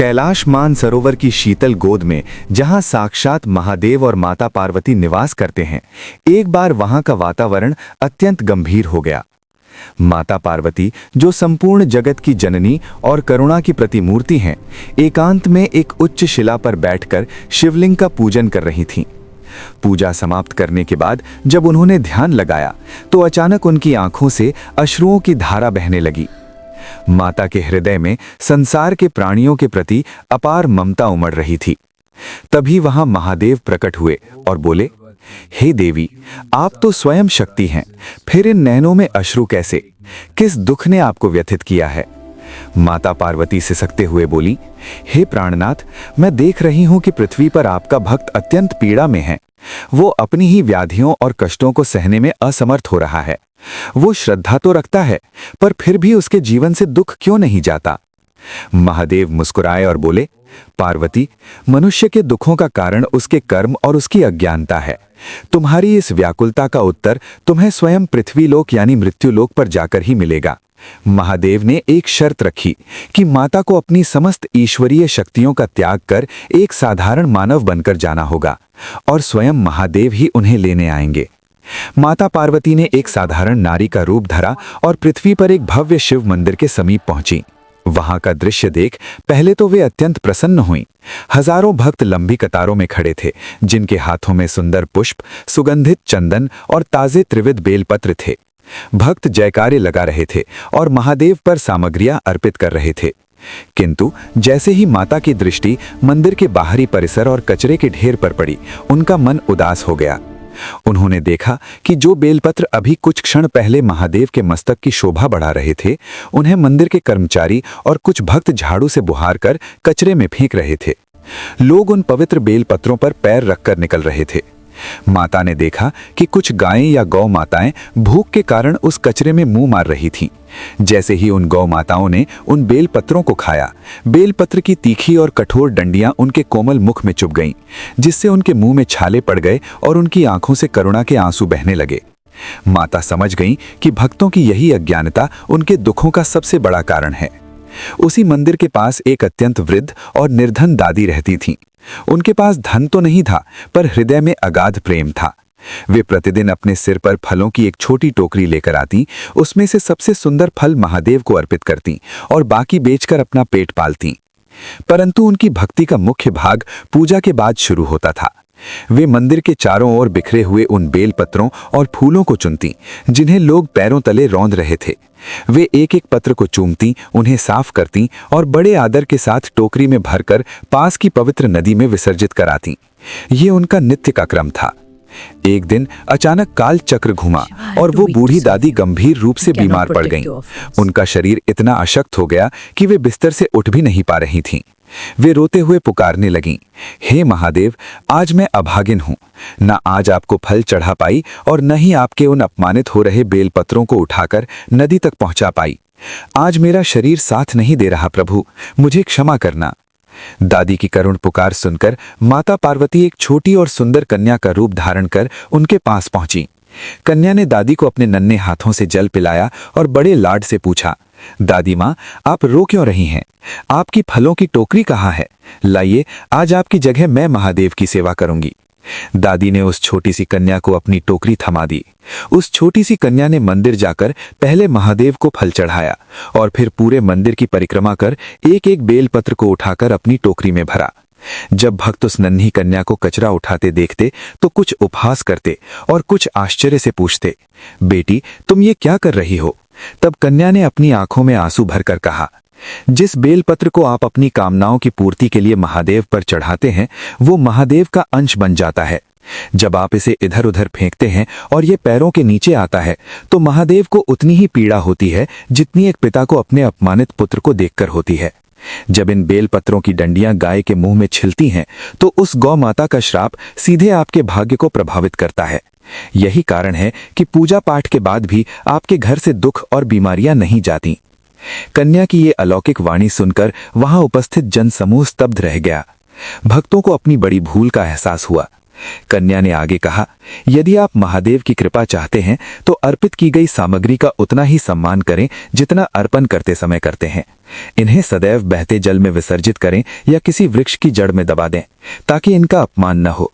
कैलाश मानसरोवर की शीतल गोद में, जहां साक्षात महादेव और माता पार्वती निवास करते हैं, एक बार वहां का वातावरण अत्यंत गंभीर हो गया। माता पार्वती, जो संपूर्ण जगत की जननी और करुणा की प्रतिमूर्ति हैं, एकांत में एक उच्च शिला पर बैठकर शिवलिंग का पूजन कर रही थीं। पूजा समाप्त करने के बाद जब उन्होंने ध्यान लगाया तो अचानक उनकी आंखों से अश्रुओं की धारा बहने लगी। माता के हृदय में संसार के प्राणियों के प्रति अपार ममता उमड़ रही थी। तभी वहां महादेव प्रकट हुए और बोले, हे देवी, आप तो स्वयं शक्ति हैं, फिर इन नैनों में अश्रु कैसे? किस दुख ने आपको व्यथित किया है? माता पार्वती सिसकते हुए बोली, हे प्राणनाथ, मैं देख रही हूं कि पृथ्वी पर आपका भक्त अत्यंत पीड़ा में है। वो अपनी ही व्याधियों और कष्टों को सहने में असमर्थ हो रहा है। वो श्रद्धा तो रखता है, पर फिर भी उसके जीवन से दुख क्यों नहीं जाता? महादेव मुस्कुराए और बोले, पार्वती, मनुष्य के दुखों का कारण उसके कर्म और उसकी अज्ञानता है। तुम्हारी इस व्याकुलता का उत्तर तुम्हें स्वयं पृथ्वीलोक यानी मृत्युलोक पर जाकर ही मिलेगा। महादेव ने एक शर्त रखी कि माता को अपनी समस्त ईश्वरीय शक्तियों का त्याग कर एक साधारण मानव बनकर जाना होगा और स्वयं महादेव ही उन्हें लेने आएंगे। माता पार्वती ने एक साधारण नारी का रूप धरा और पृथ्वी पर एक भव्य शिव मंदिर के समीप पहुंची। वहां का दृश्य देख पहले तो वे अत्यंत प्रसन्न हुईं। हजारों भक्त लंबी कतारों में खड़े थे, जिनके हाथों में सुंदर पुष्प, सुगंधित चंदन और ताजे त्रिविध बेलपत्र थे। भक्त जयकारे लगा रहे थे और महादेव पर सामग्रियां अर्पित कर रहे थे। किंतु जैसे ही माता की दृष्टि मंदिर के बाहरी परिसर और कचरे के ढेर पर पड़ी, उनका मन उदास हो गया। उन्होंने देखा कि जो बेलपत्र अभी कुछ क्षण पहले महादेव के मस्तक की शोभा बढ़ा रहे थे, उन्हें मंदिर के कर्मचारी और कुछ भक्त झाड़ू से बुहार कर कचरे में फेंक रहे थे। लोग उन पवित्र बेलपत्रों पर पैर रखकर निकल रहे थे। माता ने देखा कि कुछ गायें या गौ माताएं भूख के कारण उस कचरे में मुंह मार रही थीं। जैसे ही उन गौ माताओं ने उन बेलपत्रों को खाया, बेलपत्र की तीखी और कठोर डंडियां उनके कोमल मुख में चुभ गईं, जिससे उनके मुंह में छाले पड़ गए और उनकी आंखों से करुणा के आंसू बहने लगे। माता समझ गईं कि भक्तों की यही अज्ञानता उनके दुखों का सबसे बड़ा कारण है। उसी मंदिर के पास एक अत्यंत वृद्ध और निर्धन दादी रहती थीं। उनके पास धन तो नहीं था, पर हृदय में अगाध प्रेम था। वे प्रतिदिन अपने सिर पर फलों की एक छोटी टोकरी लेकर आती, उसमें से सबसे सुंदर फल महादेव को अर्पित करती और बाकी बेचकर अपना पेट पालती। परंतु उनकी भक्ति का मुख्य भाग पूजा के बाद शुरू होता था। वे मंदिर के चारों ओर बिखरे हुए उन बेलपत्रों और फूलों को चुनती, जिन्हें लोग पैरों तले रौंद रहे थे। वे एक एक पत्र को चूमती, उन्हें साफ करती और बड़े आदर के साथ टोकरी में भरकर पास की पवित्र नदी में विसर्जित कराती। ये उनका नित्य का क्रम था। एक दिन अचानक काल चक्र घुमा और वो बूढ़ी दादी गंभीर रूप से बीमार पड़ गईं। उनका शरीर इतना अशक्त हो गया कि वे बिस्तर से उठ भी नहीं पा रही थीं। वे रोते हुए पुकारने लगीं, हे महादेव, आज मैं अभागिन हूं। न आज आपको फल चढ़ा पाई और न ही आपके उन अपमानित हो रहे बेलपत्रों को उठाकर नदी तक पहुंचा पाई। आज मेरा शरीर साथ नहीं दे रहा प्रभु, मुझे क्षमा करना। दादी की करुण पुकार सुनकर माता पार्वती एक छोटी और सुंदर कन्या का रूप धारण कर उनके पास पहुंची। कन्या ने दादी को अपने नन्हे हाथों से जल पिलाया और बड़े लाड से पूछा, दादी माँ, आप रो क्यों रही हैं? आपकी फलों की टोकरी कहाँ है? लाइए, आज आपकी जगह मैं महादेव की सेवा करूंगी। दादी ने उस छोटी सी कन्या को अपनी टोकरी थमा दी। उस छोटी सी कन्या ने मंदिर जाकर पहले महादेव को फल चढ़ाया और फिर पूरे मंदिर की परिक्रमा कर एक एक बेलपत्र को उठाकर अपनी टोकरी में भरा। जब भक्त उस नन्ही कन्या को कचरा उठाते देखते तो कुछ उपहास करते और कुछ आश्चर्य से पूछते, बेटी, तुम ये क्या कर रही हो? तब कन्या ने अपनी आंखों में आंसू भरकर कहा, जिस बेलपत्र को आप अपनी कामनाओं की पूर्ति के लिए महादेव पर चढ़ाते हैं, वो महादेव का अंश बन जाता है। जब आप इसे इधर उधर फेंकते हैं और ये पैरों के नीचे आता है, तो महादेव को उतनी ही पीड़ा होती है जितनी एक पिता को अपने अपमानित पुत्र को देखकर होती है। जब इन बेलपत्रों की डंडियां गाय के मुंह में छिलती हैं, तो उस गौ माता का श्राप सीधे आपके भाग्य को प्रभावित करता है। यही कारण है कि पूजा पाठ के बाद भी आपके घर से दुख और बीमारियां नहीं जाती। कन्या की ये अलौकिक वाणी सुनकर वहां उपस्थित जनसमूह स्तब्ध रह गया। भक्तों को अपनी बड़ी भूल का एहसास हुआ। कन्या ने आगे कहा, यदि आप महादेव की कृपा चाहते हैं तो अर्पित की गई सामग्री का उतना ही सम्मान करें जितना अर्पण करते समय करते हैं। इन्हें सदैव बहते जल में विसर्जित करें या किसी वृक्ष की जड़ में दबा दें ताकि इनका अपमान न हो।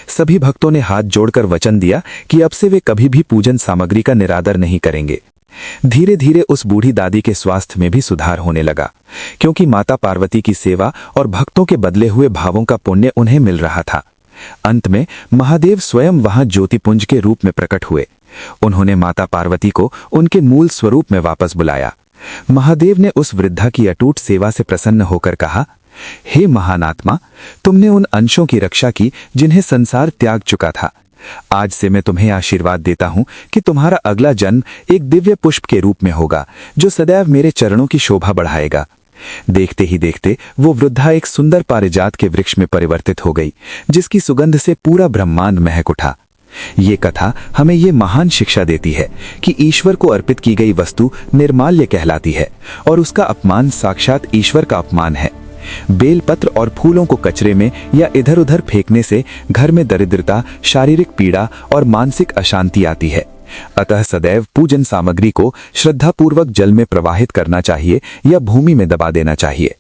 सभी भक्तों ने हाथ जोड़कर वचन दिया कि अब से वे कभी भी पूजन सामग्री का निरादर नहीं करेंगे। धीरे धीरे उस बूढ़ी दादी के स्वास्थ्य में भी सुधार होने लगा, क्योंकि माता पार्वती की सेवा और भक्तों के बदले हुए भावों का पुण्य उन्हें मिल रहा था। अंत में महादेव स्वयं वहां ज्योतिपुंज के रूप में प्रकट हुए। उन्होंने माता पार्वती को उनके मूल स्वरूप में वापस बुलाया। महादेव ने उस वृद्धा की अटूट सेवा से प्रसन्न होकर कहा, हे महान आत्मा, तुमने उन अंशों की रक्षा की जिन्हें संसार त्याग चुका था। आज से मैं तुम्हें आशीर्वाद देता हूं कि तुम्हारा अगला जन्म एक दिव्य पुष्प के रूप में होगा जो सदैव मेरे चरणों की शोभा बढ़ाएगा। देखते ही देखते वो वृद्धा एक सुंदर पारिजात के वृक्ष में परिवर्तित हो गई, जिसकी सुगंध से पूरा ब्रह्मांड महक उठा। ये कथा हमें ये महान शिक्षा देती है कि ईश्वर को अर्पित की गई वस्तु निर्माल्य कहलाती है और उसका अपमान साक्षात ईश्वर का अपमान है। बेलपत्र और फूलों को कचरे में या इधर उधर फेंकने से घर में दरिद्रता, शारीरिक पीड़ा और मानसिक अशांति आती है। अतः सदैव पूजन सामग्री को श्रद्धापूर्वक जल में प्रवाहित करना चाहिए या भूमि में दबा देना चाहिए।